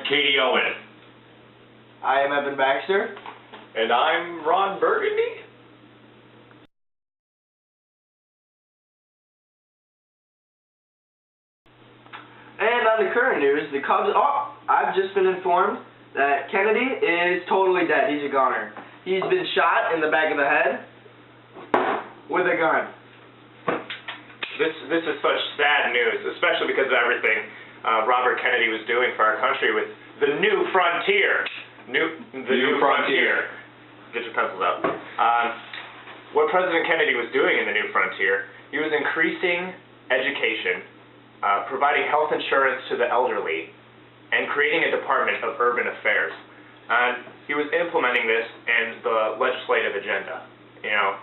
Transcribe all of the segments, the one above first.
Katie Owen. I am Evan Baxter. And I'm Ron Burgundy. And on the current news, the Cubs... Oh, I've just been informed that Kennedy is totally dead. He's a goner. He's been shot in the back of the head with a gun. This is such sad news, especially because of everything Robert Kennedy was doing for our country with the New Frontier. The New Frontier. Get your pencils out. What President Kennedy was doing in the New Frontier, he was increasing education, providing health insurance to the elderly, and creating a Department of Urban Affairs. And he was implementing this in the legislative agenda. You know,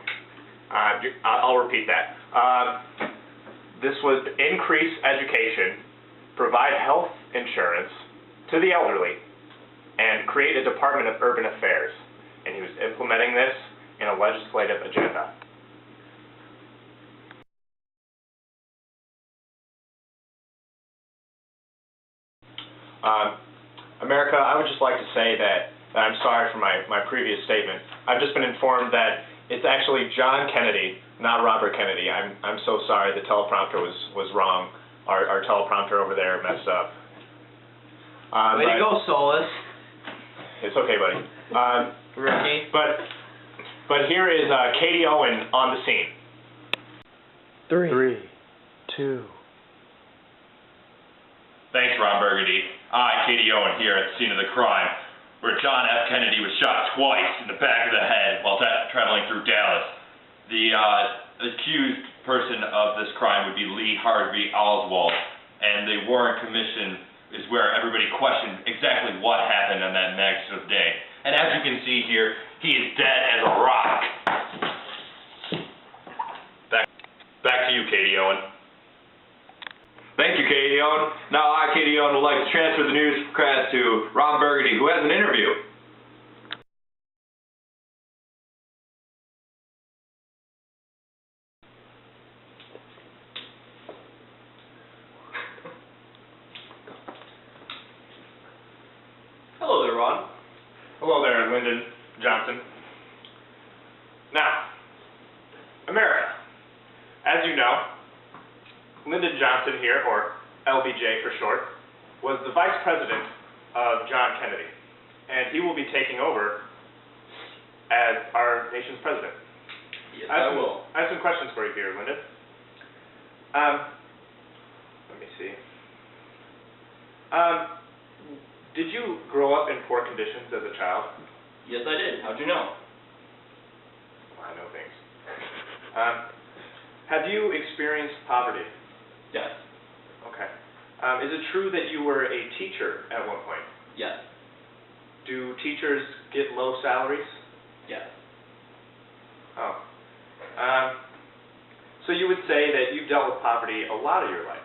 I'll repeat that. This was increase education, provide health insurance to the elderly, and create a Department of Urban Affairs. And he was implementing this in a legislative agenda. America, I would just like to say that I'm sorry for my previous statement. I've just been informed that it's actually John Kennedy, not Robert Kennedy. I'm so sorry. The teleprompter was wrong. Our teleprompter over there messed up. Way to go, Solus. It's okay, buddy. Rookie. But here is Katie Owen on the scene. 3, 2. Thanks, Ron Burgundy. I, Katie Owen, here at the scene of the crime, where John F. Kennedy was shot twice in the back of the head while traveling through Dallas. The accused person of this crime would be Lee Harvey Oswald, and the Warren Commission is where everybody questioned exactly what happened on that next day. And as you can see here, he is dead as a rock. Back to you, Katie Owen. Thank you, Katie Owen. Now I, Katie Owen, would like to transfer the newscast to Ron Burgundy, who has an interview. Hello there, Ron. Hello there, Lyndon Johnson. Now, America, as you know, Lyndon Johnson here, or LBJ for short, was the vice president of John Kennedy, and he will be taking over as our nation's president. Yes, I will. I have some questions for you here, Lyndon. Let me see. Did you grow up in poor conditions as a child? Yes, I did. How'd you know? Well, I know things. Have you experienced poverty? Yes. Okay. Is it true that you were a teacher at one point? Yes. Do teachers get low salaries? Yes. Oh. So you would say that you've dealt with poverty a lot of your life?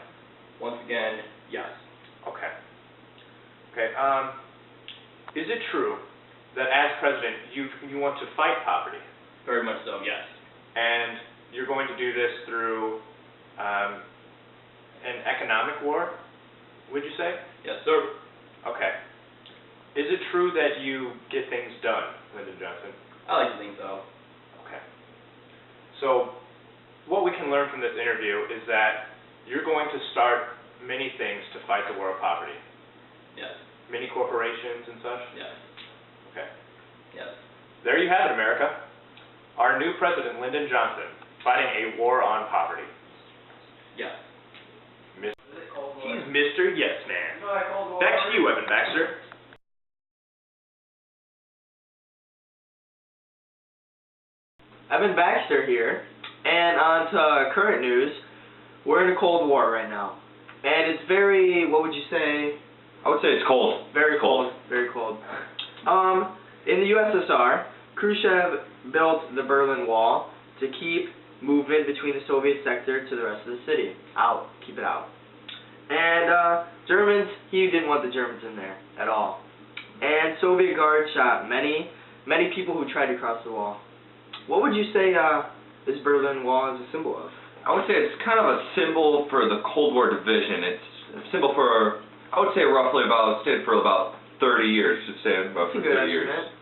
Once again, yes. Okay. Okay. Is it true that as president you want to fight poverty? Very much so, yes. And you're going to do this through an economic war, would you say? Yes, sir. Okay. Is it true that you get things done, Lyndon Johnson? I like to think so. Okay. So, what we can learn from this interview is that you're going to start many things to fight the war of poverty. Yes. Many corporations and such? Yes. Okay. Yes. There you have it, America. Our new president, Lyndon Johnson, fighting a war on poverty. Yes. He's Mr. Yes Man. Back to you, Evan Baxter. Evan Baxter here, and on to current news. We're in a Cold War right now, and it's very, what would you say? I would say it's cold. Very cold. Very cold. In the USSR, Khrushchev built the Berlin Wall to keep movement between the Soviet sector to the rest of the city. Out. Keep it out. And Germans, he didn't want the Germans in there at all. And Soviet guards shot many people who tried to cross the wall. What would you say this Berlin Wall is a symbol of? I would say it's kind of a symbol for the Cold War division. It's a symbol for I would say roughly about, stayed for about 30 years, should say about That's a for good 30 years. estimate.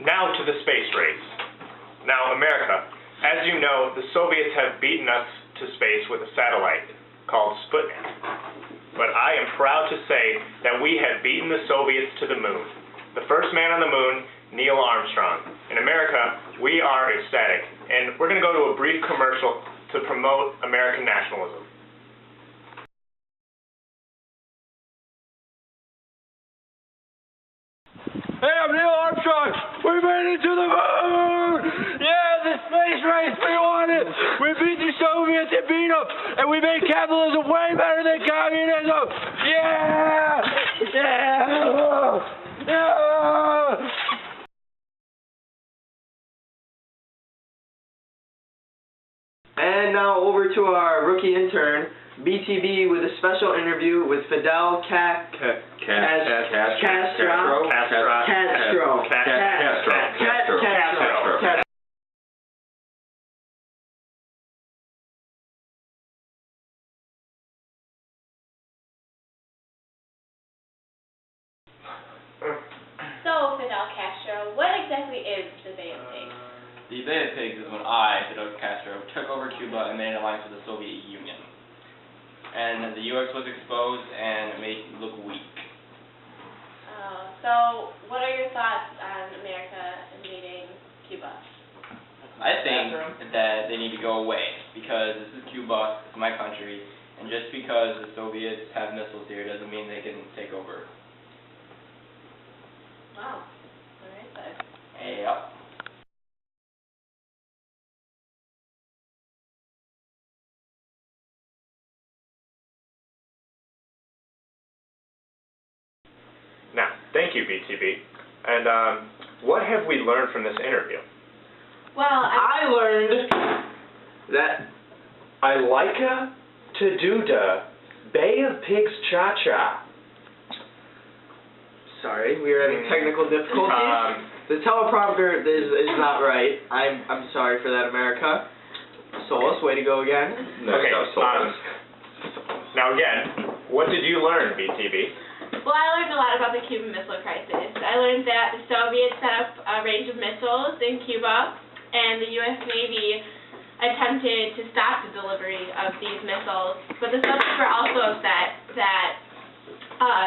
Now to the space race. Now, America, as you know, the Soviets have beaten us to space with a satellite called Sputnik. But I am proud to say that we have beaten the Soviets to the moon. The first man on the moon, Neil Armstrong. In America, we are ecstatic. And we're going to go to a brief commercial to promote American nationalism. Hey, I'm Neil Armstrong. We made it to the moon! Yeah, the space race, we won it! We beat the Soviets and beat them! And we made capitalism way better than communism! Yeah! Yeah! Yeah! And now over to our rookie intern, BTB, with a special interview with Fidel Castro. So, Fidel Castro, what exactly is the Bay of Pigs? The Bay of Pigs is when I, Fidel Castro, took over Cuba and made an alliance with the Soviet Union. And the U.S. was exposed and made it look weak. So, what are your thoughts on America invading Cuba? I think that they need to go away because this is Cuba, it's my country, and just because the Soviets have missiles here doesn't mean they can take over. Wow. Alright then. Yep. Now, thank you, BTB. And what have we learned from this interview? Well, I learned that I like to do the Bay of Pigs cha-cha. Sorry, we are having technical difficulties. The teleprompter is not right. I'm sorry for that, America. Solus, way to go again. Okay, now again, what did you learn, BTB? Well, I learned a lot about the Cuban Missile Crisis. I learned that the Soviets set up a range of missiles in Cuba, and the U.S. Navy attempted to stop the delivery of these missiles. But the Soviets were also upset that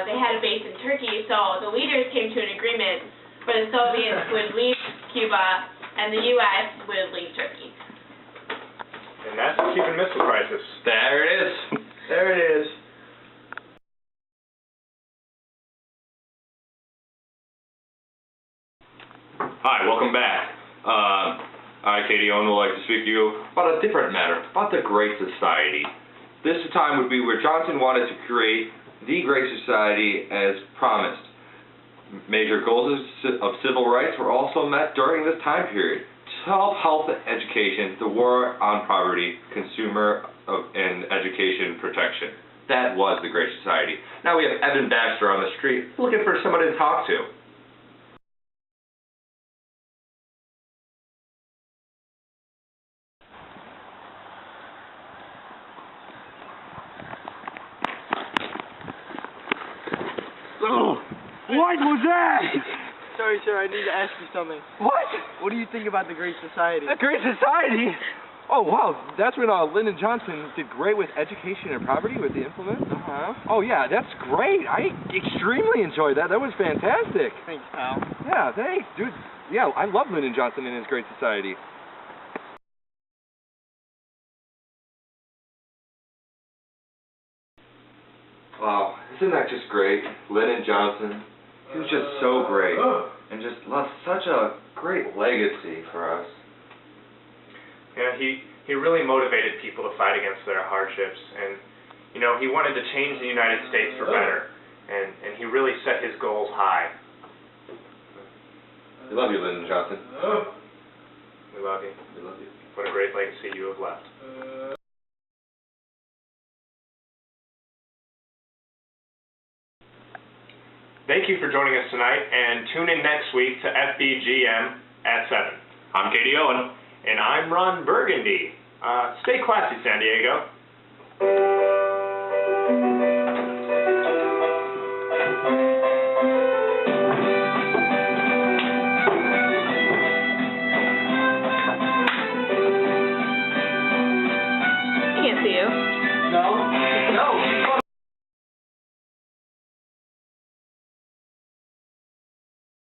they had a base in Turkey, so the leaders came to an agreement where the Soviets would leave Cuba and the U.S. would leave Turkey. And that's the Cuban Missile Crisis. There it is. There it is. Hi, welcome back. I, Katie Owen, would like to speak to you about a different matter, about the Great Society. This time would be where Johnson wanted to create the Great Society as promised. Major goals of civil rights were also met during this time period. To help health and education, the war on poverty, and education protection. That was the Great Society. Now we have Evan Baxter on the street looking for somebody to talk to. What was that? Sorry, sir, I need to ask you something. What? What do you think about the Great Society? The Great Society? Oh, wow. That's when Lyndon Johnson did great with education and poverty with the implement? Oh, yeah, that's great. I extremely enjoyed that. That was fantastic. Thanks, pal. Yeah, thanks, dude. Yeah, I love Lyndon Johnson and his Great Society. Wow, isn't that just great? Lyndon Johnson, he was just so great, and just left such a great legacy for us. Yeah, he really motivated people to fight against their hardships, and you know, he wanted to change the United States for better, and he really set his goals high. We love you, Lyndon Johnson. We love you. We love you. What a great legacy you have left. Thank you for joining us tonight, and tune in next week to FBGM at 7. I'm Katie Owen. And I'm Ron Burgundy. Stay classy, San Diego.